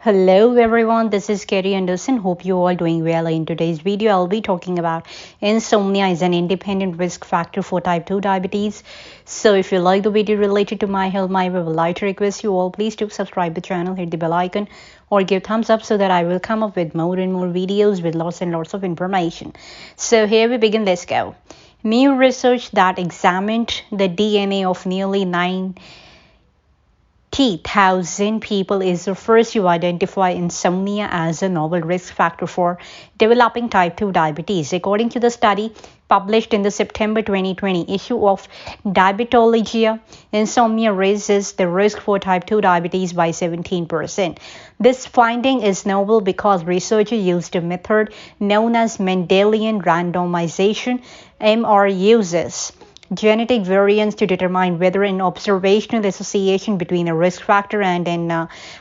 Hello everyone, this is Kerry Anderson. Hope you all doing well. In today's video, I'll be talking about insomnia is an independent risk factor for type 2 diabetes. So if you like the video related to my health, I would like to request you all please do subscribe the channel, hit the bell icon or give thumbs up so that I will come up with more and more videos with lots and lots of information. So here we begin, let's go. New research that examined the DNA of nearly 90,000 people is the first to identify insomnia as a novel risk factor for developing type 2 diabetes. According to the study published in the September 2020 issue of Diabetologia, insomnia raises the risk for type 2 diabetes by 17%. This finding is novel because researchers used a method known as Mendelian randomization, MR uses genetic variants to determine whether an observational association between a risk factor and an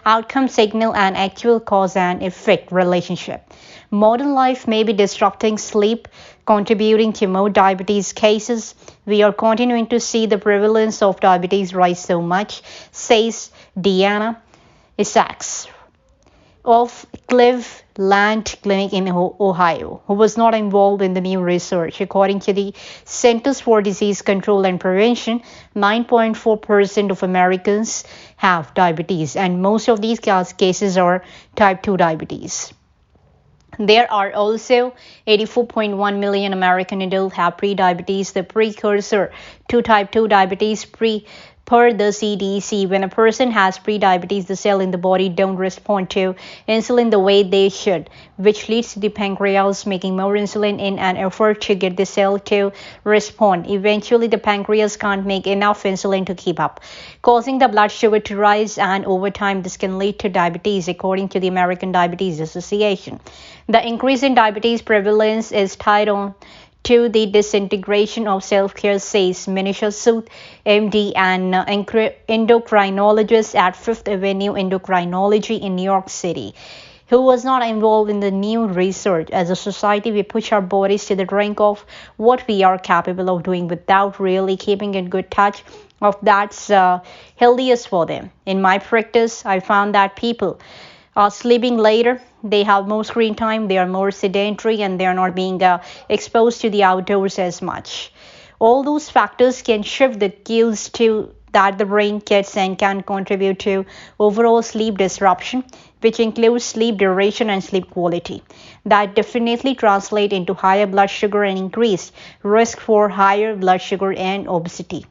outcome signal an actual cause and effect relationship. Modern life may be disrupting sleep, contributing to more diabetes cases. We are continuing to see the prevalence of diabetes rise so much, says Diana Isaacs of Cleveland Clinic in Ohio, who was not involved in the new research. According to the Centers for Disease Control and Prevention, 9.4% of Americans have diabetes, and most of these cases are type 2 diabetes. There are also 84.1 million American adults have prediabetes, the precursor to type 2 diabetes. Per the CDC, when a person has prediabetes, the cells in the body don't respond to insulin the way they should, which leads to the pancreas making more insulin in an effort to get the cell to respond. Eventually, the pancreas can't make enough insulin to keep up, causing the blood sugar to rise, and over time, this can lead to diabetes, according to the American Diabetes Association. The increase in diabetes prevalence is tied on to the disintegration of self-care, says Manisha Sood, MD, an endocrinologist at Fifth Avenue Endocrinology in New York City, who was not involved in the new research. As a society, we push our bodies to the brink of what we are capable of doing without really keeping in good touch of that's healthiest for them. In my practice, I found that people are sleeping later, they have more screen time, they are more sedentary, and they are not being exposed to the outdoors as much. All those factors can shift the cues to that the brain gets and can contribute to overall sleep disruption, which includes sleep duration and sleep quality. That definitely translate into higher blood sugar and increased risk for higher blood sugar and obesity.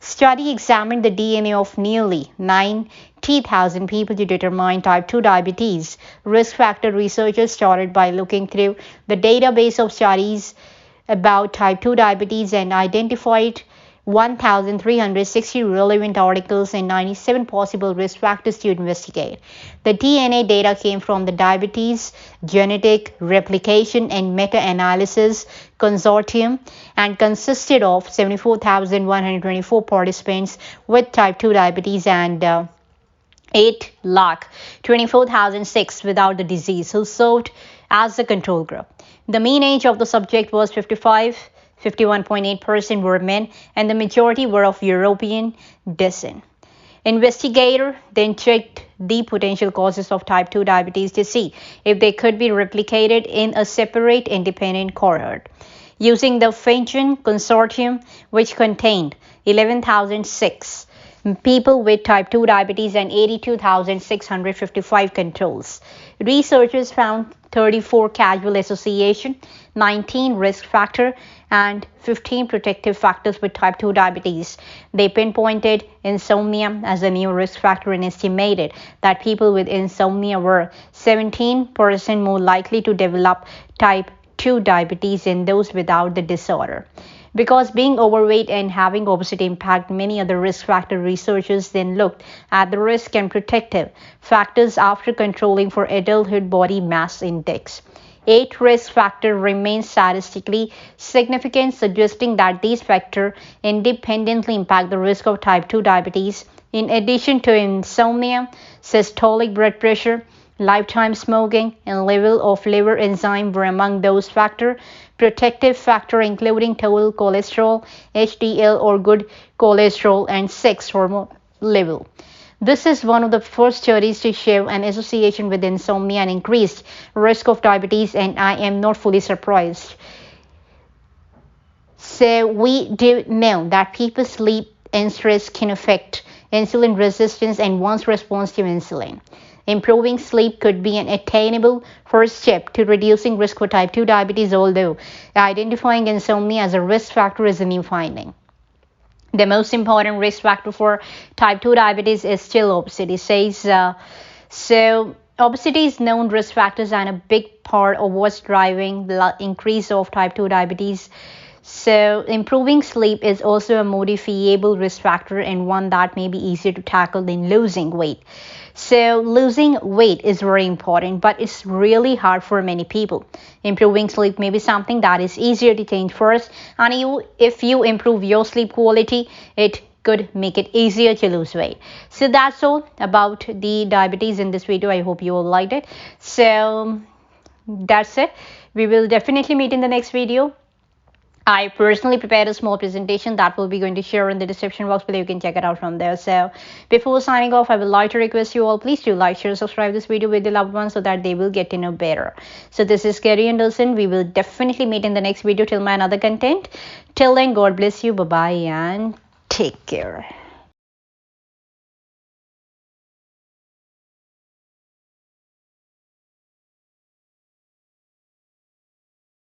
Study examined the DNA of nearly 90,000 people to determine type 2 diabetes. Risk factor researchers started by looking through the database of studies about type 2 diabetes and identified 1,360 relevant articles and 97 possible risk factors to investigate. The DNA data came from the Diabetes Genetic Replication and Meta-Analysis Consortium and consisted of 74,124 participants with type 2 diabetes and 8,24,006 without the disease who served as the control group. The mean age of the subject was 55. 51.8% were men, and the majority were of European descent. Investigator then checked the potential causes of type 2 diabetes to see if they could be replicated in a separate independent cohort. Using the Finchen Consortium, which contained 11,006 people with type 2 diabetes and 82,655 controls. Researchers found 34 causal association, 19 risk factor, and 15 protective factors with type 2 diabetes. They pinpointed insomnia as a new risk factor and estimated that people with insomnia were 17% more likely to develop type 2 diabetes than those without the disorder. Because being overweight and having obesity impact many other risk factor, researchers then looked at the risk and protective factors after controlling for adulthood body mass index. 8 risk factors remain statistically significant, suggesting that these factors independently impact the risk of type 2 diabetes. In addition to insomnia, systolic blood pressure, lifetime smoking, and level of liver enzyme were among those factors. Protective factor including total cholesterol, HDL or good cholesterol, and sex hormone level. This is one of the first studies to show an association with insomnia and increased risk of diabetes, and I am not fully surprised. So we do know that people's sleep and stress can affect insulin resistance and one's response to insulin. Improving sleep could be an attainable first step to reducing risk for type 2 diabetes, although identifying insomnia as a risk factor is a new finding. The most important risk factor for type 2 diabetes is still obesity, says. So obesity is known risk factors and a big part of what's driving the increase of type 2 diabetes. So improving sleep is also a modifiable risk factor and one that may be easier to tackle than losing weight. So losing weight is very important, but it's really hard for many people. Improving sleep may be something that is easier to change first, and if you improve your sleep quality, it could make it easier to lose weight. So that's all about the diabetes in this video. I hope you all liked it. So that's it. We will definitely meet in the next video. I personally prepared a small presentation that will be going to share in the description box below. You can check it out from there. So before signing off, I would like to request you all, please do like, share, subscribe this video with your loved ones so that they will get to know better. So this is Kerry Anderson. We will definitely meet in the next video till my another content. Till then, God bless you. Bye-bye and take care.